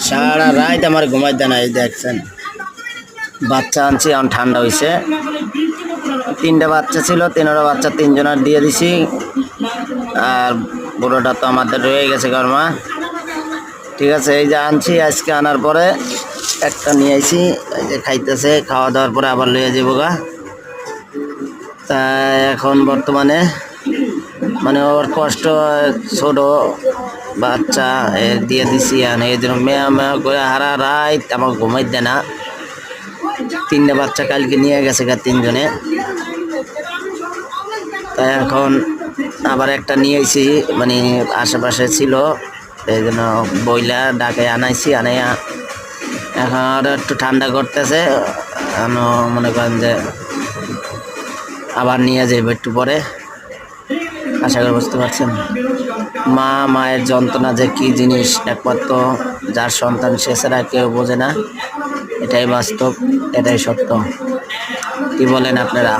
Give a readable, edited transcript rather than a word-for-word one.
সারা রাত আমার ঘুমাইতে নাই, দেখছেন। বাচ্চা আনছি, এখন ঠান্ডা হয়েছে। 3টা বাচ্চা ছিল, 3টা বাচ্চা 3জনের দিয়ে দিছি। আর বুড়োটা তো আমাদের রয়ে গেছে গরমা। ঠিক আছে, এই যে আনছি, আজকে আনার পরে একটা নিয়ে আইছি, এই যে খাইতেছে। খাওয়া দাওয়ার পরে আবার লইয়া যাবো গা। তা এখন বর্তমানে মানে ওর কষ্ট, ছোট বাচ্চা দিয়ে দিছি। এই জন্য মেয়া মেয়া করে হারা রাত আমার ঘুমাই দেয় না। 3টা বাচ্চা কালকে নিয়ে গেছে গা 3জনে। তাই এখন আবার একটা নিয়ে আইছি, মানে আশেপাশে ছিল, এই জন্য বইলা ডাকে আনাইছি। আনাইয়া এখন আর একটু ঠান্ডা করতেছে, মনে করেন যে আবার নিয়ে যাইব একটু পরে। আশা করি বুঝতে পারছেন। মায়ের যন্ত্রণা যে কি জিনিস, একমাত্র যার সন্তান সে ছাড়া কেউ বোঝে না। এটাই বাস্তব, এটাই সত্য। কি বলেন আপনারা?